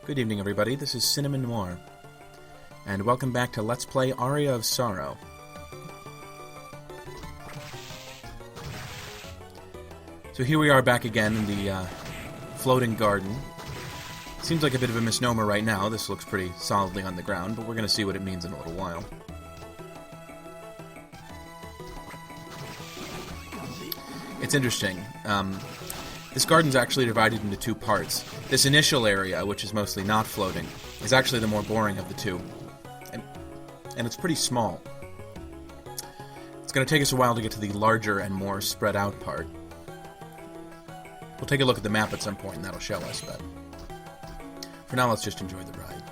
Good evening, everybody. This is Cinnamon Noir, and welcome back to Let's Play Aria of Sorrow. So here we are back again in the floating garden. Seems like a bit of a misnomer right now. This looks pretty solidly on the ground, but we're going to see what it means in a little while. It's interesting. This garden's actually divided into two parts. This initial area, which is mostly not floating, is actually the more boring of the two. And it's pretty small. It's going to take us a while to get to the larger and more spread out part. We'll take a look at the map at some point and that'll show us, but for now let's just enjoy the ride.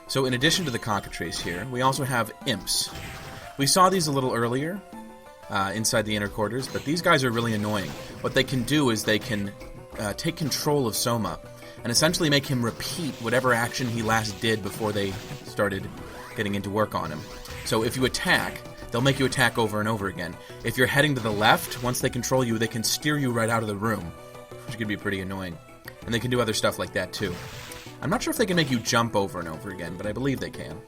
So in addition to the cockatrices here, we also have imps. We saw these a little earlier, inside the inner quarters, but these guys are really annoying. What they can do is they can take control of Soma and essentially make him repeat whatever action he last did before they started getting into work on him. So if you attack, they'll make you attack over and over again. If you're heading to the left, once they control you, they can steer you right out of the room, which can be pretty annoying. And they can do other stuff like that too. I'm not sure if they can make you jump over and over again, but I believe they can.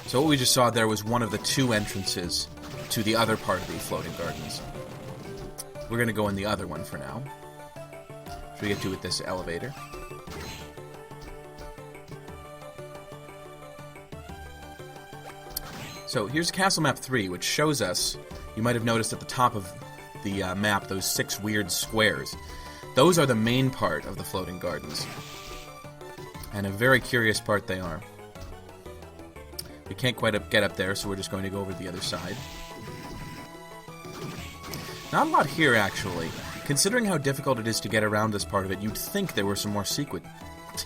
So what we just saw there was one of the two entrances to the other part of the floating gardens. We're going to go in the other one for now, which we get to with this elevator. So here's Castle Map 3, which shows us, you might have noticed at the top of the map, those 6 weird squares. Those are the main part of the floating gardens. And a very curious part they are. We can't quite get up there, so we're just going to go over to the other side. Not a lot here, actually. Considering how difficult it is to get around this part of it, you'd think there were some more secrets.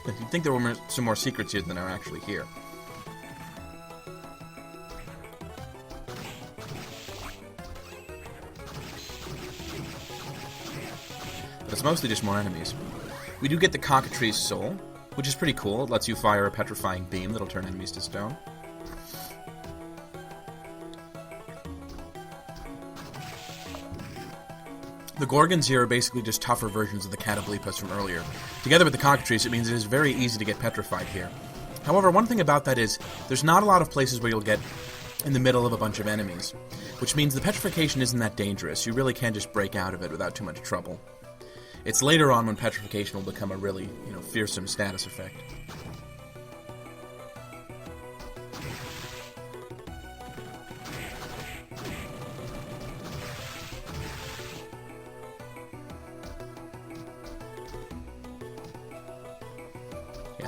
You'd think there were some more secrets here than are actually here. But it's mostly just more enemies. We do get the cockatrice's soul, which is pretty cool. It lets you fire a petrifying beam that'll turn enemies to stone. The Gorgons here are basically just tougher versions of the Catoblepas from earlier. Together with the cockatrice, it means it is very easy to get petrified here. However, one thing about that is, there's not a lot of places where you'll get in the middle of a bunch of enemies, which means the petrification isn't that dangerous. You really can just break out of it without too much trouble. It's later on when petrification will become a really, fearsome status effect.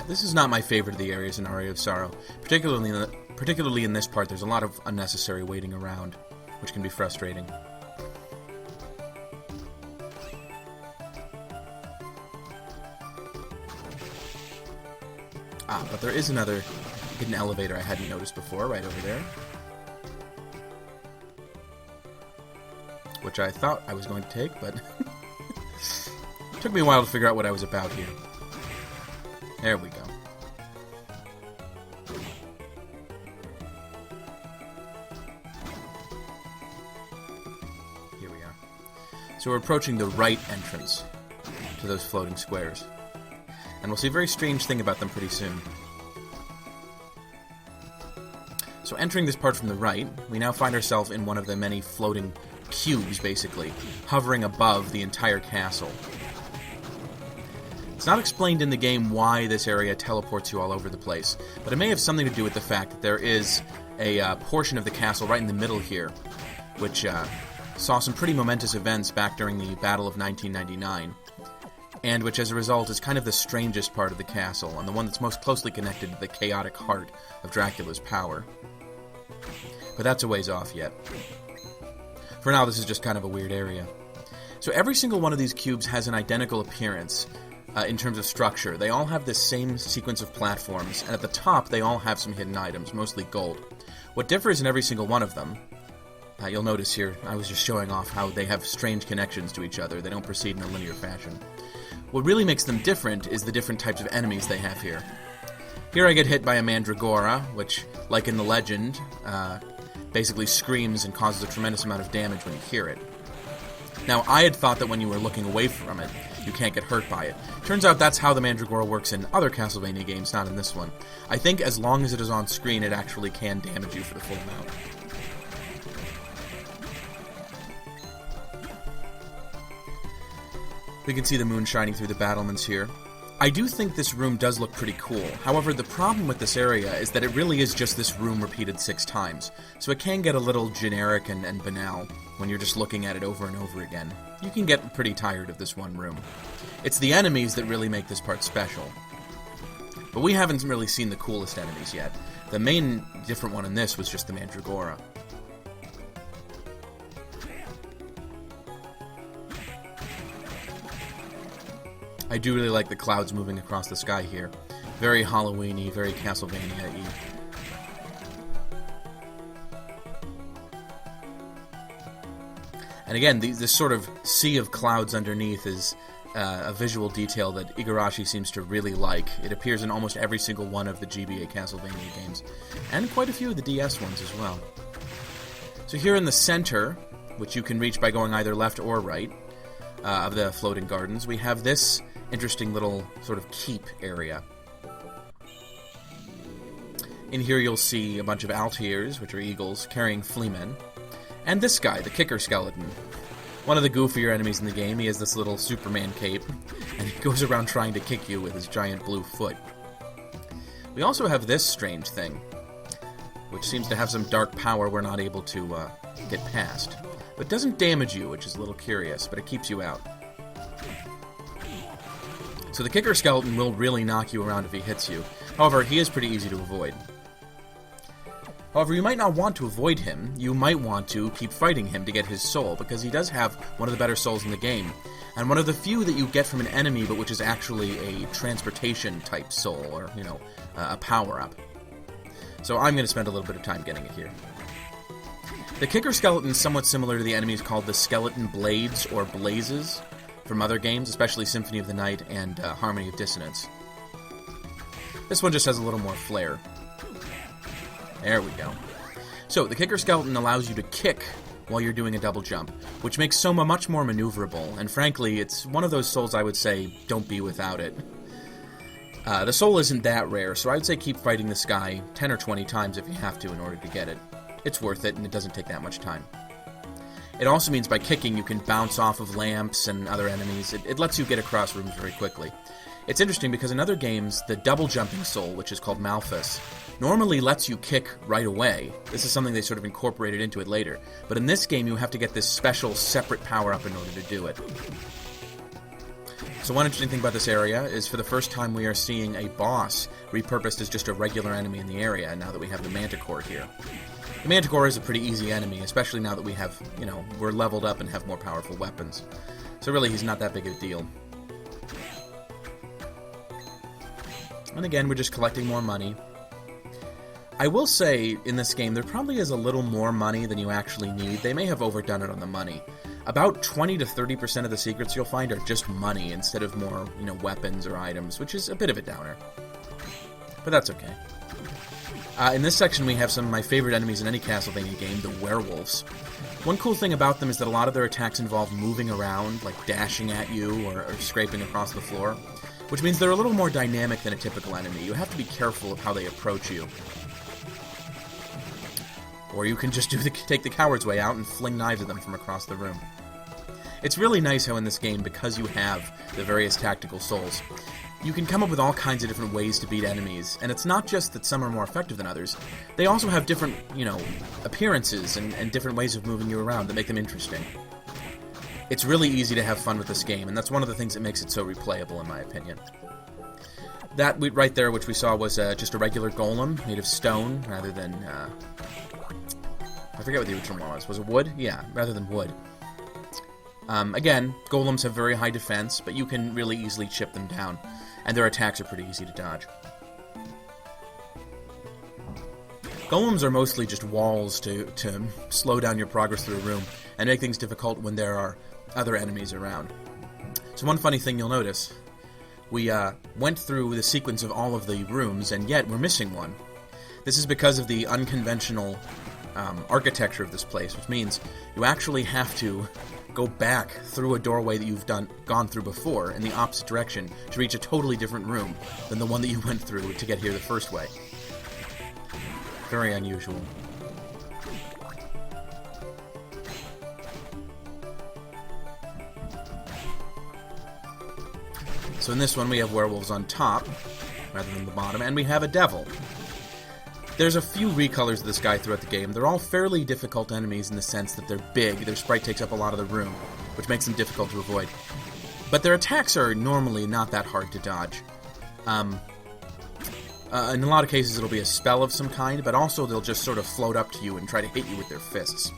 This is not my favorite of the areas in Aria of Sorrow. Particularly in this part, there's a lot of unnecessary waiting around, which can be frustrating. But there is another hidden elevator I hadn't noticed before, right over there. Which I thought I was going to take, but it took me a while to figure out what I was about here. There we go. Here we are. So we're approaching the right entrance to those floating squares. And we'll see a very strange thing about them pretty soon. So entering this part from the right, we now find ourselves in one of the many floating cubes, basically, hovering above the entire castle. It's not explained in the game why this area teleports you all over the place, but it may have something to do with the fact that there is a portion of the castle right in the middle here, which saw some pretty momentous events back during the Battle of 1999, and which as a result is kind of the strangest part of the castle, and the one that's most closely connected to the chaotic heart of Dracula's power. But that's a ways off yet. For now, this is just kind of a weird area. So every single one of these cubes has an identical appearance, in terms of structure. They all have this same sequence of platforms, and at the top they all have some hidden items, mostly gold. What differs in every single one of them, you'll notice here, I was just showing off how they have strange connections to each other. They don't proceed in a linear fashion. What really makes them different is the different types of enemies they have here. Here I get hit by a Mandragora, which, like in the legend, basically screams and causes a tremendous amount of damage when you hear it. Now, I had thought that when you were looking away from it, you can't get hurt by it. Turns out that's how the Mandragora works in other Castlevania games, not in this one. I think as long as it is on screen, it actually can damage you for the full amount. We can see the moon shining through the battlements here. I do think this room does look pretty cool. However, the problem with this area is that it really is just this room repeated 6 times, so it can get a little generic and banal when you're just looking at it over and over again. You can get pretty tired of this one room. It's the enemies that really make this part special. But we haven't really seen the coolest enemies yet. The main different one in this was just the Mandragora. I do really like the clouds moving across the sky here. Very Halloween-y, very Castlevania-y. And again, this sort of sea of clouds underneath is a visual detail that Igarashi seems to really like. It appears in almost every single one of the GBA Castlevania games, and quite a few of the DS ones as well. So here in the center, which you can reach by going either left or right, of the floating gardens, we have this interesting little sort of keep area. In here you'll see a bunch of Altiers, which are eagles, carrying fleamen. And this guy, the kicker skeleton. One of the goofier enemies in the game. He has this little Superman cape, and he goes around trying to kick you with his giant blue foot. We also have this strange thing, which seems to have some dark power we're not able to get past. But it doesn't damage you, which is a little curious, but it keeps you out. So the kicker skeleton will really knock you around if he hits you. However, he is pretty easy to avoid. However, you might not want to avoid him. You might want to keep fighting him to get his soul, because he does have one of the better souls in the game, and one of the few that you get from an enemy, but which is actually a transportation-type soul, or, you know, a power-up. So I'm going to spend a little bit of time getting it here. The kicker skeleton is somewhat similar to the enemies called the skeleton blades, or blazes, from other games, especially Symphony of the Night and Harmony of Dissonance. This one just has a little more flair. There we go. So, the kicker skeleton allows you to kick while you're doing a double jump, which makes Soma much more maneuverable, and frankly, it's one of those souls I would say, don't be without it. The soul isn't that rare, so I would say keep fighting this guy 10 or 20 times if you have to in order to get it. It's worth it, and it doesn't take that much time. It also means by kicking you can bounce off of lamps and other enemies. It lets you get across rooms very quickly. It's interesting because in other games, the double jumping soul, which is called Malphus, normally lets you kick right away. This is something they sort of incorporated into it later. But in this game, you have to get this special, separate power-up in order to do it. So one interesting thing about this area is for the first time we are seeing a boss repurposed as just a regular enemy in the area, now that we have the Manticore here. The Manticore is a pretty easy enemy, especially now that we have, you know, we're leveled up and have more powerful weapons. So really, he's not that big of a deal. And again, we're just collecting more money. I will say, in this game, there probably is a little more money than you actually need. They may have overdone it on the money. About 20 to 30% of the secrets you'll find are just money instead of more, you know, weapons or items, which is a bit of a downer. But that's okay. In this section, we have some of my favorite enemies in any Castlevania game, the werewolves. One cool thing about them is that a lot of their attacks involve moving around, like dashing at you or scraping across the floor, which means they're a little more dynamic than a typical enemy. You have to be careful of how they approach you. Or you can just take the coward's way out and fling knives at them from across the room. It's really nice how in this game, because you have the various tactical souls, you can come up with all kinds of different ways to beat enemies, and it's not just that some are more effective than others. They also have different, you know, appearances and different ways of moving you around that make them interesting. It's really easy to have fun with this game, and that's one of the things that makes it so replayable, in my opinion. That right there, which we saw, was just a regular golem made of stone rather than... I forget what the original one was. Was it wood? Yeah, rather than wood. Again, golems have very high defense, but you can really easily chip them down, and their attacks are pretty easy to dodge. Golems are mostly just walls to slow down your progress through a room and make things difficult when there are other enemies around. So one funny thing you'll notice, we went through the sequence of all of the rooms, and yet we're missing one. This is because of the unconventional architecture of this place, which means you actually have to go back through a doorway that you've gone through before in the opposite direction to reach a totally different room than the one that you went through to get here the first way. Very unusual. So in this one we have werewolves on top rather than the bottom, and we have a devil. There's a few recolors of this guy throughout the game. They're all fairly difficult enemies in the sense that they're big, their sprite takes up a lot of the room, which makes them difficult to avoid. But their attacks are normally not that hard to dodge. In a lot of cases it'll be a spell of some kind, but also they'll just sort of float up to you and try to hit you with their fists.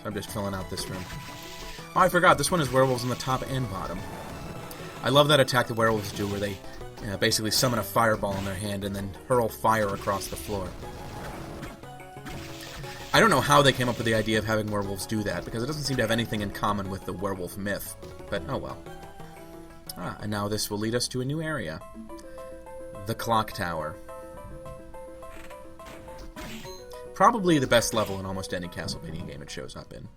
So I'm just filling out this room. Oh, I forgot, this one is werewolves on the top and bottom. I love that attack the werewolves do where they basically summon a fireball in their hand and then hurl fire across the floor. I don't know how they came up with the idea of having werewolves do that, because it doesn't seem to have anything in common with the werewolf myth. But oh well. And now this will lead us to a new area. The Clock Tower. Probably the best level in almost any Castlevania game it shows up in.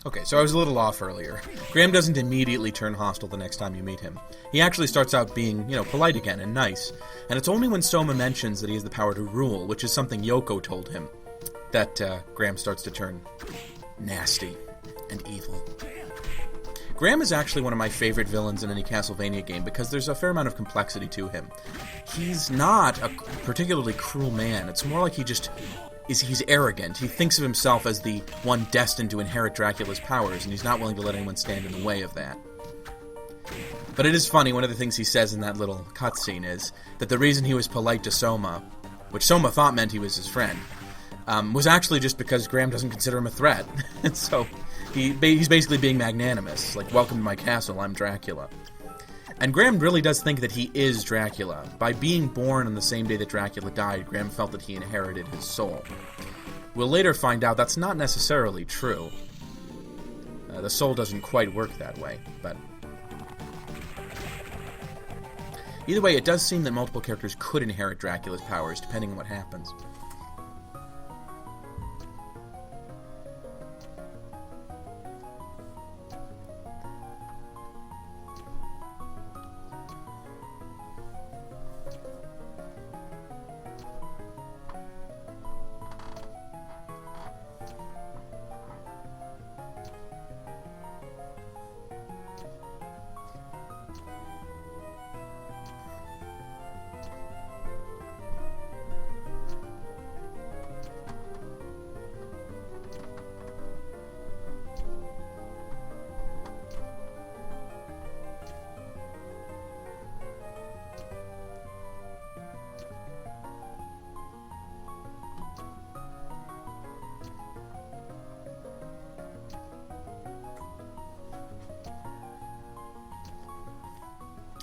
Okay, so I was a little off earlier. Graham doesn't immediately turn hostile the next time you meet him. He actually starts out being, polite again and nice. And it's only when Soma mentions that he has the power to rule, which is something Yoko told him, that Graham starts to turn nasty and evil. Graham is actually one of my favorite villains in any Castlevania game because there's a fair amount of complexity to him. He's not a particularly cruel man. It's more like he's arrogant. He thinks of himself as the one destined to inherit Dracula's powers, and he's not willing to let anyone stand in the way of that. But it is funny, one of the things he says in that little cutscene is that the reason he was polite to Soma, which Soma thought meant he was his friend, was actually just because Graham doesn't consider him a threat. And so he's basically being magnanimous, like, welcome to my castle, I'm Dracula. And Graham really does think that he is Dracula. By being born on the same day that Dracula died, Graham felt that he inherited his soul. We'll later find out that's not necessarily true. The soul doesn't quite work that way, but... Either way, it does seem that multiple characters could inherit Dracula's powers, depending on what happens.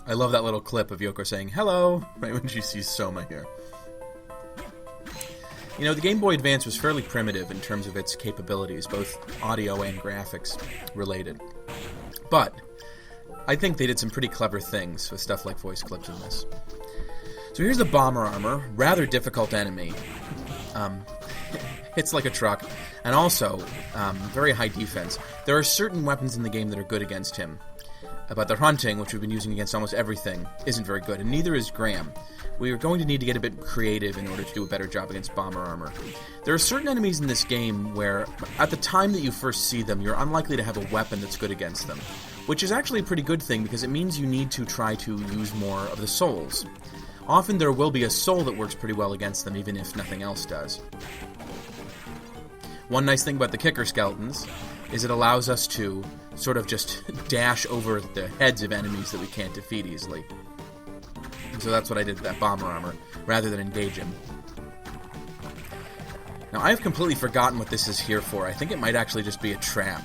I love that little clip of Yoko saying, hello, right when she sees Soma here. The Game Boy Advance was fairly primitive in terms of its capabilities, both audio and graphics related. But I think they did some pretty clever things with stuff like voice clips in this. So here's the bomber armor, rather difficult enemy. Hits like a truck, and also very high defense. There are certain weapons in the game that are good against him. But their hunting, which we've been using against almost everything, isn't very good, and neither is Graham. We are going to need to get a bit creative in order to do a better job against bomber armor. There are certain enemies in this game where, at the time that you first see them, you're unlikely to have a weapon that's good against them, which is actually a pretty good thing because it means you need to try to use more of the souls. often there will be a soul that works pretty well against them, even if nothing else does. One nice thing about the kicker skeletons is it allows us to sort of just dash over the heads of enemies that we can't defeat easily. And so that's what I did with that bomber armor, rather than engage him. Now, I have completely forgotten what this is here for. I think it might actually just be a trap.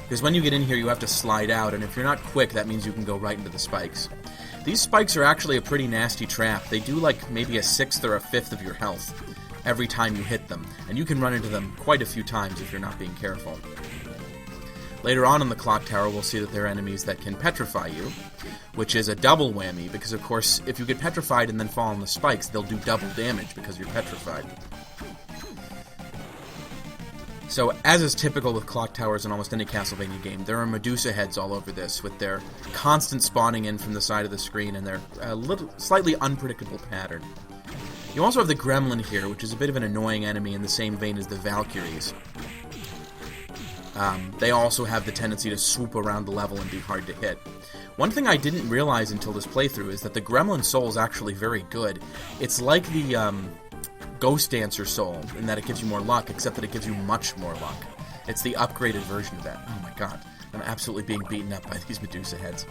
Because when you get in here, you have to slide out, and if you're not quick, that means you can go right into the spikes. These spikes are actually a pretty nasty trap. They do like maybe a sixth or a fifth of your health every time you hit them, and you can run into them quite a few times if you're not being careful. Later on in the clock tower, we'll see that there are enemies that can petrify you, which is a double whammy, because of course, if you get petrified and then fall on the spikes, they'll do double damage because you're petrified. So, as is typical with clock towers in almost any Castlevania game, there are Medusa heads all over this, with their constant spawning in from the side of the screen and their slightly unpredictable pattern. You also have the Gremlin here, which is a bit of an annoying enemy in the same vein as the Valkyries. They also have the tendency to swoop around the level and be hard to hit. One thing I didn't realize until this playthrough is that the Gremlin Soul is actually very good. It's like the Ghost Dancer Soul, in that it gives you more luck, except that it gives you much more luck. It's the upgraded version of that. Oh my god, I'm absolutely being beaten up by these Medusa heads.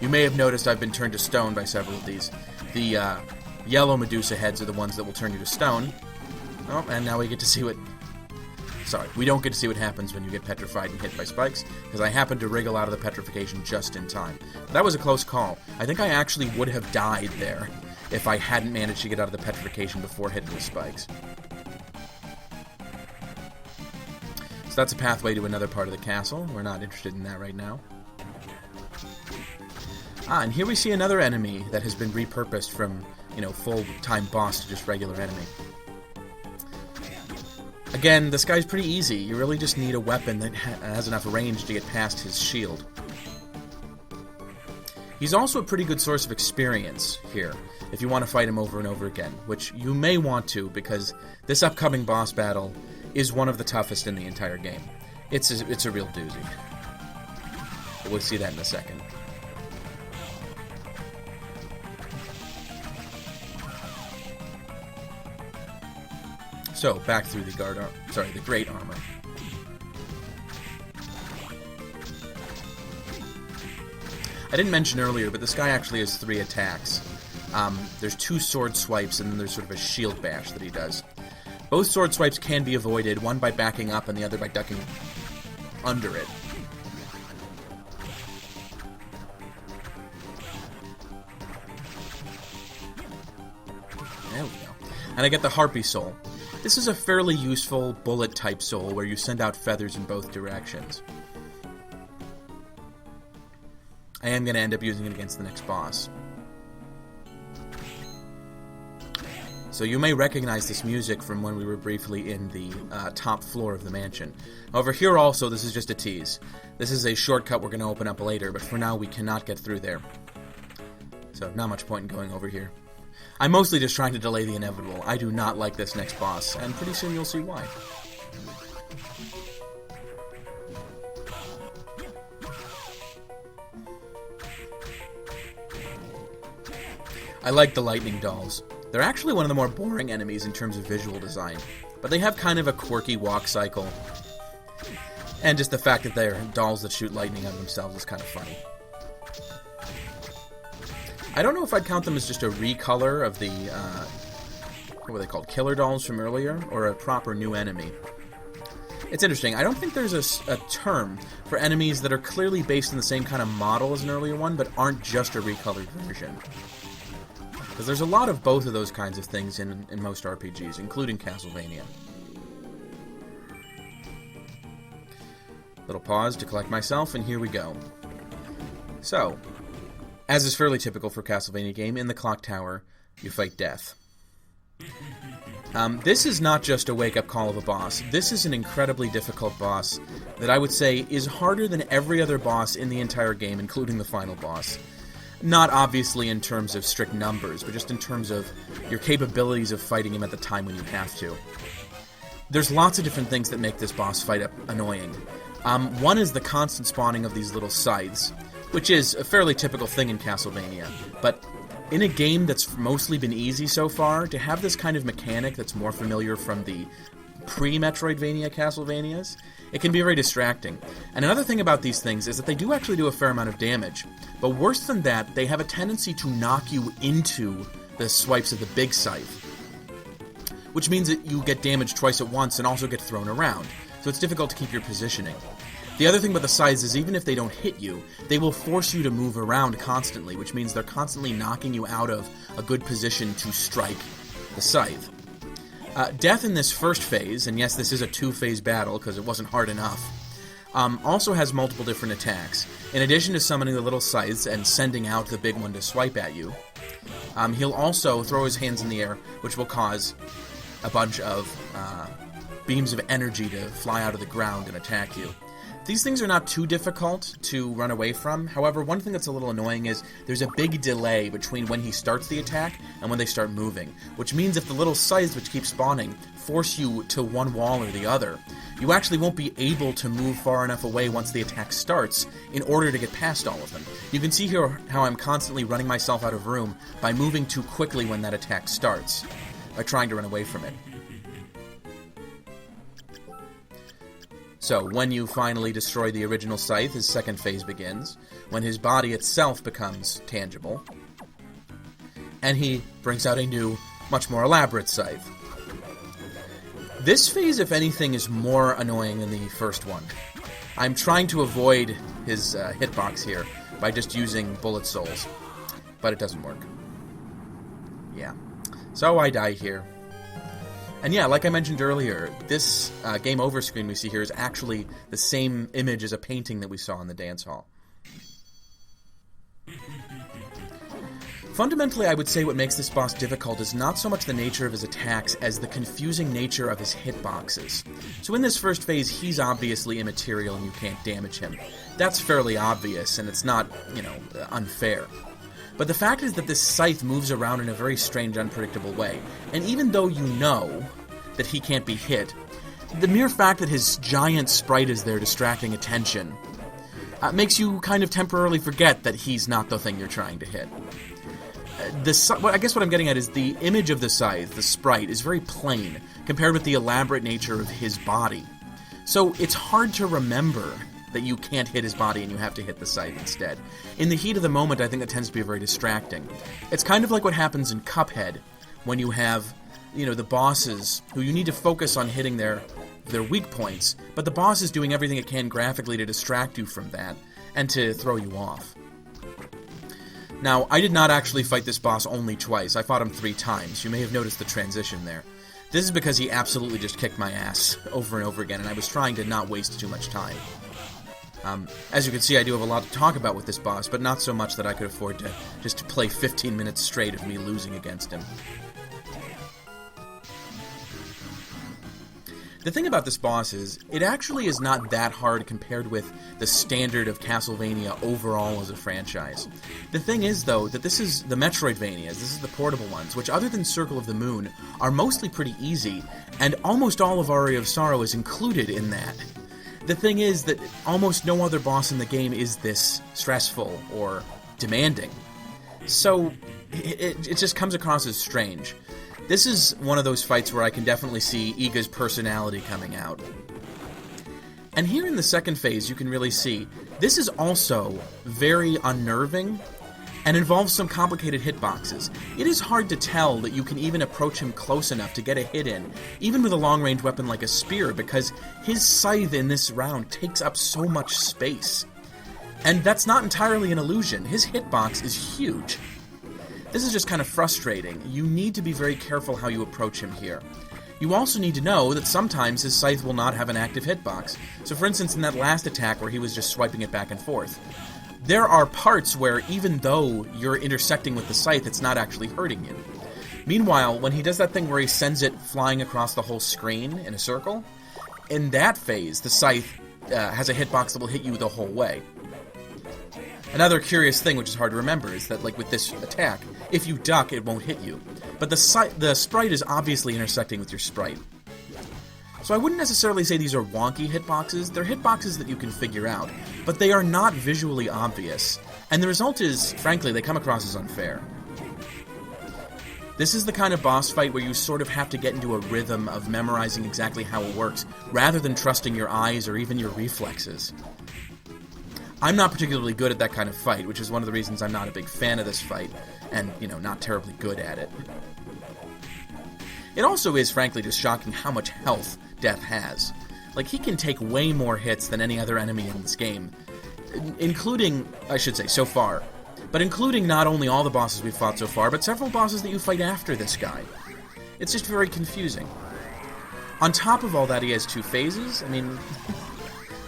You may have noticed I've been turned to stone by several of these. The yellow Medusa heads are the ones that will turn you to stone. Oh, and now we get to see what... Sorry, we don't get to see what happens when you get petrified and hit by spikes, because I happened to wriggle out of the petrification just in time. That was a close call. I think I actually would have died there if I hadn't managed to get out of the petrification before hitting the spikes. So that's a pathway to another part of the castle. We're not interested in that right now. Ah, and here we see another enemy that has been repurposed from, full-time boss to just regular enemy. Again, this guy's pretty easy. You really just need a weapon that has enough range to get past his shield. He's also a pretty good source of experience here, if you want to fight him over and over again, which you may want to, because this upcoming boss battle is one of the toughest in the entire game. It's a real doozy. We'll see that in a second. So, back through the Great Armor. I didn't mention earlier, but this guy actually has 3 attacks. There's 2 sword swipes, and then there's sort of a shield bash that he does. Both sword swipes can be avoided, one by backing up and the other by ducking under it. There we go. And I get the Harpy Soul. This is a fairly useful bullet-type soul where you send out feathers in both directions. I am going to end up using it against the next boss. So you may recognize this music from when we were briefly in the top floor of the mansion. However, here also, this is just a tease. This is a shortcut we're going to open up later, but for now we cannot get through there. So not much point in going over here. I'm mostly just trying to delay the inevitable. I do not like this next boss, and pretty soon you'll see why. I like the lightning dolls. They're actually one of the more boring enemies in terms of visual design, but they have kind of a quirky walk cycle. And just the fact that they're dolls that shoot lightning out of themselves is kind of funny. I don't know if I'd count them as just a recolor of the, what were they called, killer dolls from earlier, or a proper new enemy. It's interesting, I don't think there's a term for enemies that are clearly based on the same kind of model as an earlier one, but aren't just a recolored version. Because there's a lot of both of those kinds of things in most RPGs, including Castlevania. Little pause to collect myself, and here we go. So, as is fairly typical for a Castlevania game, in the clock tower, you fight death. This is not just a wake-up call of a boss. This is an incredibly difficult boss that I would say is harder than every other boss in the entire game, including the final boss. Not obviously in terms of strict numbers, but just in terms of your capabilities of fighting him at the time when you have to. There's lots of different things that make this boss fight annoying. One is the constant spawning of these little scythes, which is a fairly typical thing in Castlevania, but in a game that's mostly been easy so far, to have this kind of mechanic that's more familiar from the pre-Metroidvania Castlevanias, it can be very distracting. And another thing about these things is that they do actually do a fair amount of damage. But worse than that, they have a tendency to knock you into the swipes of the big scythe, which means that you get damaged twice at once and also get thrown around. So it's difficult to keep your positioning. The other thing about the scythes is even if they don't hit you, they will force you to move around constantly, which means they're constantly knocking you out of a good position to strike the scythe. Death in this first phase, and yes, this is a two-phase battle because it wasn't hard enough, also has multiple different attacks. In addition to summoning the little scythes and sending out the big one to swipe at you, he'll also throw his hands in the air, which will cause a bunch of beams of energy to fly out of the ground and attack you. These things are not too difficult to run away from. However, one thing that's a little annoying is there's a big delay between when he starts the attack and when they start moving, which means if the little scythes which keep spawning force you to one wall or the other, you actually won't be able to move far enough away once the attack starts in order to get past all of them. You can see here how I'm constantly running myself out of room by moving too quickly when that attack starts, by trying to run away from it. So, when you finally destroy the original scythe, his second phase begins, when his body itself becomes tangible, and he brings out a new, much more elaborate scythe. This phase, if anything, is more annoying than the first one. I'm trying to avoid his hitbox here by just using bullet souls, but it doesn't work. Yeah. So I die here. And yeah, like I mentioned earlier, this game over screen we see here is actually the same image as a painting that we saw in the dance hall. Fundamentally, I would say what makes this boss difficult is not so much the nature of his attacks as the confusing nature of his hitboxes. So in this first phase, he's obviously immaterial and you can't damage him. That's fairly obvious, and it's not, unfair. But the fact is that this scythe moves around in a very strange, unpredictable way. And even though you know that he can't be hit, the mere fact that his giant sprite is there distracting attention makes you kind of temporarily forget that he's not the thing you're trying to hit. I guess what I'm getting at is the image of the scythe, the sprite, is very plain compared with the elaborate nature of his body. So it's hard to remember that you can't hit his body and you have to hit the scythe instead. In the heat of the moment, I think that tends to be very distracting. It's kind of like what happens in Cuphead when you have, the bosses who you need to focus on hitting their weak points, but the boss is doing everything it can graphically to distract you from that and to throw you off. Now, I did not actually fight this boss only twice. I fought him 3 times. You may have noticed the transition there. This is because he absolutely just kicked my ass over and over again, and I was trying to not waste too much time. As you can see, I do have a lot to talk about with this boss, but not so much that I could afford to just play 15 minutes straight of me losing against him. The thing about this boss is, it actually is not that hard compared with the standard of Castlevania overall as a franchise. The thing is, though, that this is the Metroidvanias, this is the portable ones, which other than Circle of the Moon, are mostly pretty easy, and almost all of Aria of Sorrow is included in that. The thing is that almost no other boss in the game is this stressful or demanding. So, it just comes across as strange. This is one of those fights where I can definitely see Iga's personality coming out. And here in the second phase, you can really see, this is also very unnerving and involves some complicated hitboxes. It is hard to tell that you can even approach him close enough to get a hit in, even with a long-range weapon like a spear, because his scythe in this round takes up so much space. And that's not entirely an illusion. His hitbox is huge. This is just kind of frustrating. You need to be very careful how you approach him here. You also need to know that sometimes his scythe will not have an active hitbox. So for instance, in that last attack where he was just swiping it back and forth, there are parts where even though you're intersecting with the scythe, it's not actually hurting you. Meanwhile, when he does that thing where he sends it flying across the whole screen in a circle, in that phase, the scythe has a hitbox that will hit you the whole way. Another curious thing, which is hard to remember, is that, like with this attack, if you duck, it won't hit you. But the sprite is obviously intersecting with your sprite. So I wouldn't necessarily say these are wonky hitboxes. They're hitboxes that you can figure out, but they are not visually obvious. And the result is, frankly, they come across as unfair. This is the kind of boss fight where you sort of have to get into a rhythm of memorizing exactly how it works, rather than trusting your eyes or even your reflexes. I'm not particularly good at that kind of fight, which is one of the reasons I'm not a big fan of this fight, and, not terribly good at it. It also is, frankly, just shocking how much health Death has. Like, he can take way more hits than any other enemy in this game, including, I should say, so far, but including not only all the bosses we've fought so far, but several bosses that you fight after this guy. It's just very confusing. On top of all that, he has 2 phases. I mean,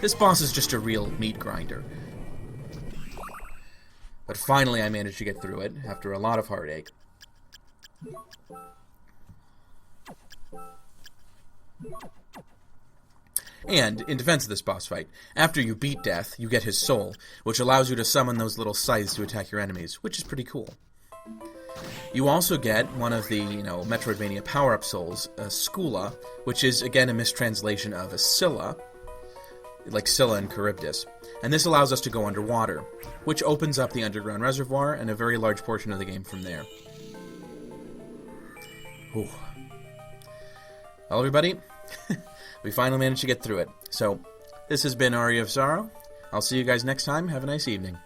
this boss is just a real meat grinder. But finally I managed to get through it, after a lot of heartache. And, in defense of this boss fight, after you beat Death, you get his soul, which allows you to summon those little scythes to attack your enemies, which is pretty cool. You also get one of the, Metroidvania power-up souls, Skula, which is, again, a mistranslation of a Scylla, like Scylla in Charybdis. And this allows us to go underwater, which opens up the underground reservoir and a very large portion of the game from there. Whew. Well, everybody, we finally managed to get through it. So, this has been Aria of Sorrow. I'll see you guys next time. Have a nice evening.